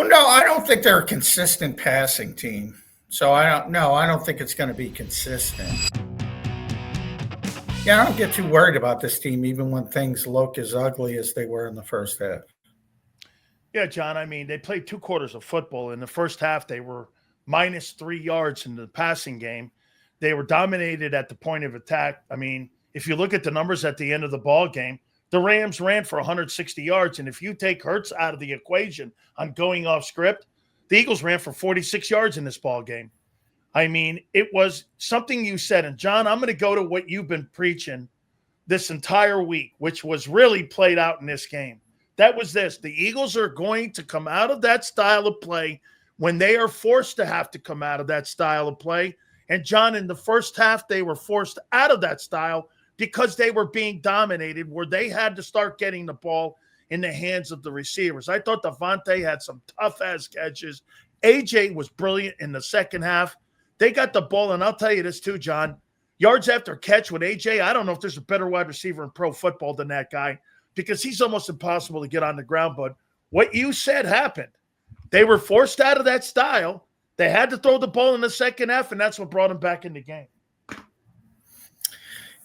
Well, no, I don't think they're a consistent passing team. So I don't think it's going to be consistent. Yeah, I don't get too worried about this team, even when things look as ugly as they were in the first half. Yeah, John, I mean, they played 2 quarters of football. In the first half, they were minus 3 yards in the passing game. They were dominated at the point of attack. I mean, if you look at the numbers at the end of the ball game, the Rams ran for 160 yards. And if you take Hurts out of the equation on going off script, the Eagles ran for 46 yards in this ball game. I mean, it was something you said. And, John, I'm going to go to what you've been preaching this entire week, which was really played out in this game. That was this. The Eagles are going to come out of that style of play when they are forced to have to come out of that style of play. And, John, in the first half, they were forced out of that style because they were being dominated, where they had to start getting the ball in the hands of the receivers. I thought DeVonta had some tough-ass catches. AJ was brilliant in the second half. They got the ball, and I'll tell you this too, John. Yards after catch with AJ, I don't know if there's a better wide receiver in pro football than that guy, because he's almost impossible to get on the ground. But what you said happened. They were forced out of that style. They had to throw the ball in the second half, and that's what brought them back in the game.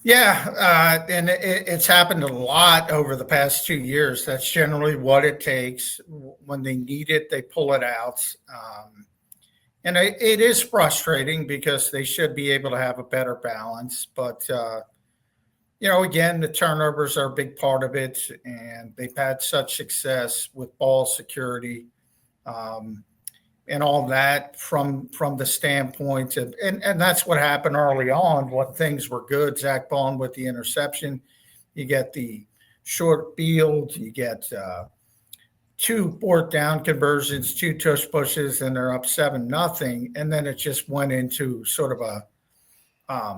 Yeah, and it's happened a lot over the past 2 years. That's generally what it takes. When they need it, they pull it out. And it is frustrating because they should be able to have a better balance. But, again, the turnovers are a big part of it, and they've had such success with ball security and all that from the standpoint of, and that's what happened early on when things were good. Zach Bond with the interception. You get the short field. You get 2 fourth down conversions, 2 tush pushes, and they're up 7-0. And then it just went into sort of a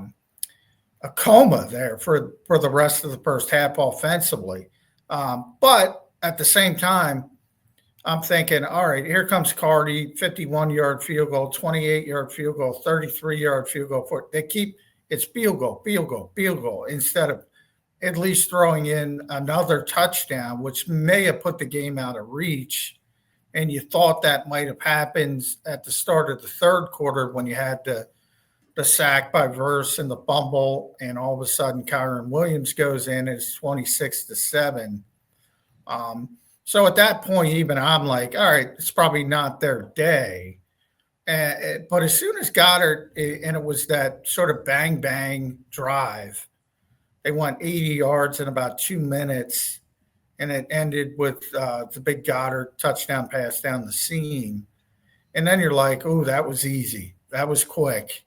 coma there for the rest of the first half offensively. But at the same time, I'm thinking, all right, here comes Cardi, 51-yard field goal, 28-yard field goal, 33-yard field goal. It's field goal, instead of at least throwing in another touchdown, which may have put the game out of reach. And you thought that might have happened at the start of the third quarter when you had the sack by Verse and the fumble, and all of a sudden Kyron Williams goes in, and it's 26-7. So at that point, even I'm like, all right, it's probably not their day. But as soon as Goddard, and it was that sort of bang drive, they went 80 yards in about 2 minutes, and it ended with the big Goddard touchdown pass down the seam. And then you're like, oh, that was easy. That was quick.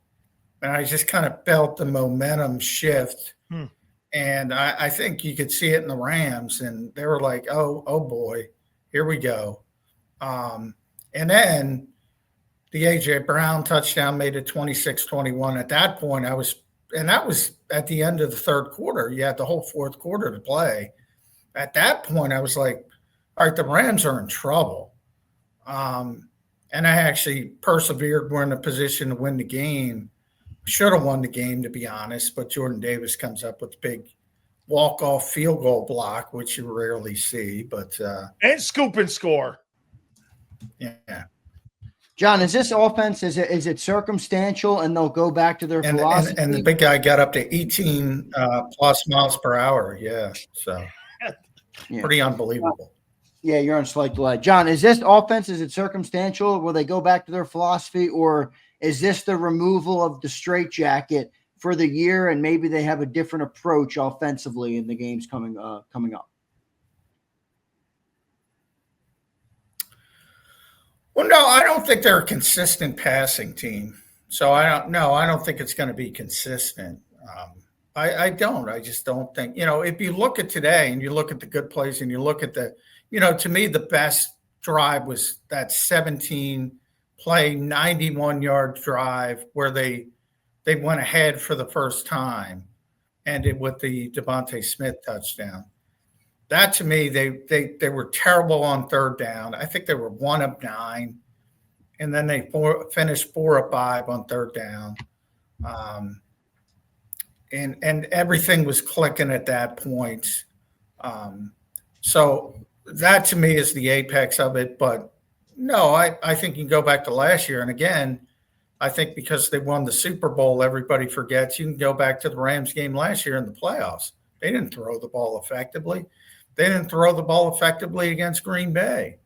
And I just kind of felt the momentum shift. And I think you could see it in the Rams, and they were like, oh boy, here we go. And then the A.J. Brown touchdown made it 26-21. At that point, that was at the end of the third quarter. You had the whole fourth quarter to play. At that point, I was like, all right, the Rams are in trouble. And I actually persevered. We're in a position to win the game. Should have won the game, to be honest, but Jordan Davis comes up with a big walk-off field goal block, which you rarely see. But and scoop and score. Yeah. John, is this offense, is it circumstantial, and they'll go back to their philosophy? And the big guy got up to 18 plus miles per hour. Yeah, so pretty unbelievable. Yeah, you're on slight delay. John, is this offense, is it circumstantial? Will they go back to their philosophy, or is this the removal of the straitjacket for the year, and maybe they have a different approach offensively in the games coming up? Well, no, I don't think they're a consistent passing team. So I don't think it's going to be consistent. I don't. I just don't think, if you look at today and you look at the good plays and you look at to me, the best drive was that 17-play, 91-yard drive where they went ahead for the first time, ended with the DeVonta Smith touchdown. That, to me, they were terrible on third down. I think they were 1 of 9, and then they finished 4 of 5 on third down. And everything was clicking at that point. So that, to me, is the apex of it. But No, I think you can go back to last year. And again, I think because they won the Super Bowl, everybody forgets. You can go back to the Rams game last year in the playoffs. They didn't throw the ball effectively. They didn't throw the ball effectively against Green Bay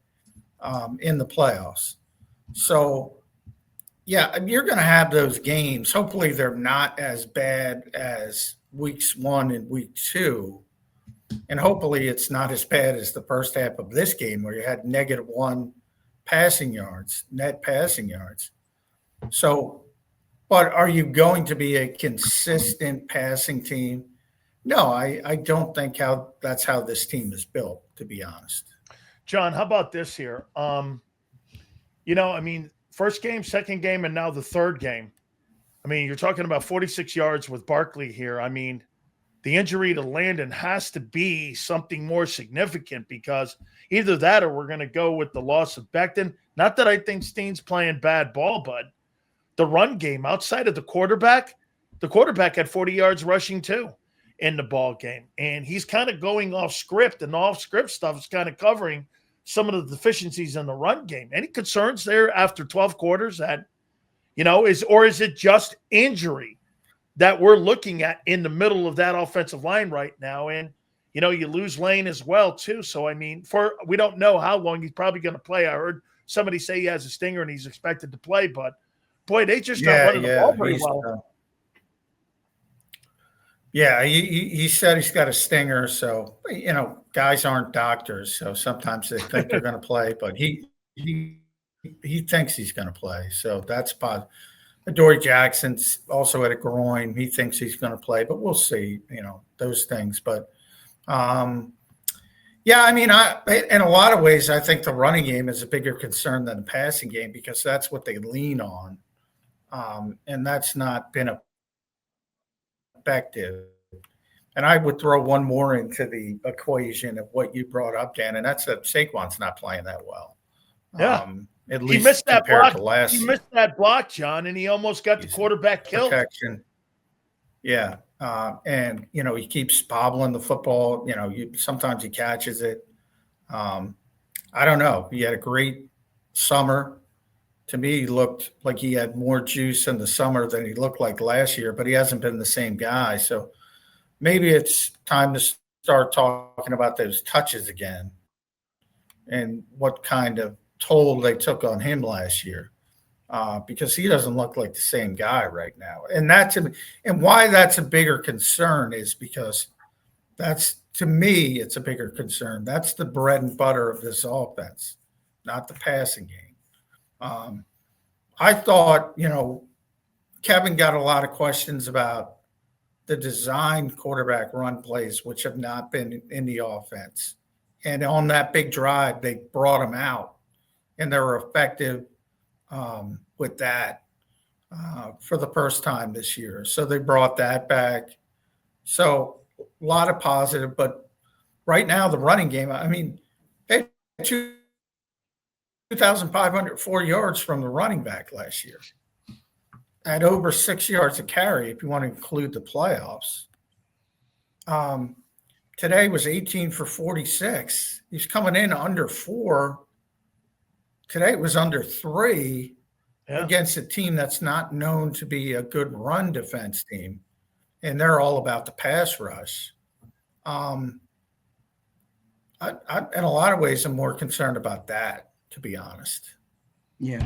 in the playoffs. So, yeah, you're going to have those games. Hopefully they're not as bad as weeks 1 and week 2. And hopefully it's not as bad as the first half of this game where you had -1 passing yards, net passing yards. So, but are you going to be a consistent passing team? No, I don't think that's how this team is built, to be honest. John, how about this here? First game, second game, and now the third game. I mean, you're talking about 46 yards with Barkley here. I mean, the injury to Landon has to be something more significant because either that or we're going to go with the loss of Becton. Not that I think Steen's playing bad ball, but the run game outside of the quarterback had 40 yards rushing too in the ball game. And he's kind of going off script, and off script stuff is kind of covering some of the deficiencies in the run game. Any concerns there after 12 quarters that, is it just injury that we're looking at in the middle of that offensive line right now? And, you lose Lane as well too. So, I mean, we don't know how long he's probably going to play. I heard somebody say he has a stinger and he's expected to play, but boy, they just not running the ball very well. He said he's got a stinger. So, guys aren't doctors. So sometimes they think they're going to play, but he thinks he's going to play. So that's positive. Adoree Jackson's also at a groin. He thinks he's going to play, but we'll see, those things. But, in a lot of ways, I think the running game is a bigger concern than the passing game because that's what they lean on. And that's not been effective. And I would throw one more into the equation of what you brought up, Dan, and that's that Saquon's not playing that well. Yeah. At least he missed that block. He missed that block, John, and he almost got the quarterback killed. Protection. Yeah. And, he keeps bobbling the football. Sometimes he catches it. I don't know. He had a great summer. To me, he looked like he had more juice in the summer than he looked like last year, but he hasn't been the same guy. So maybe it's time to start talking about those touches again and what kind of toll they took on him last year, because he doesn't look like the same guy right now. And why that's a bigger concern is because to me, it's a bigger concern. That's the bread and butter of this offense, not the passing game. I thought, Kevin got a lot of questions about the design quarterback run plays, which have not been in the offense. And on that big drive, they brought them out, and they were effective with that for the first time this year. So they brought that back. So a lot of positive, but right now the running game, they had 2,504 yards from the running back last year. At over 6 yards a carry, if you want to include the playoffs. Today was 18 for 46. He's coming in under 4. Today it was under 3 against a team that's not known to be a good run defense team. And they're all about the pass rush. In a lot of ways, I'm more concerned about that, to be honest. Yeah.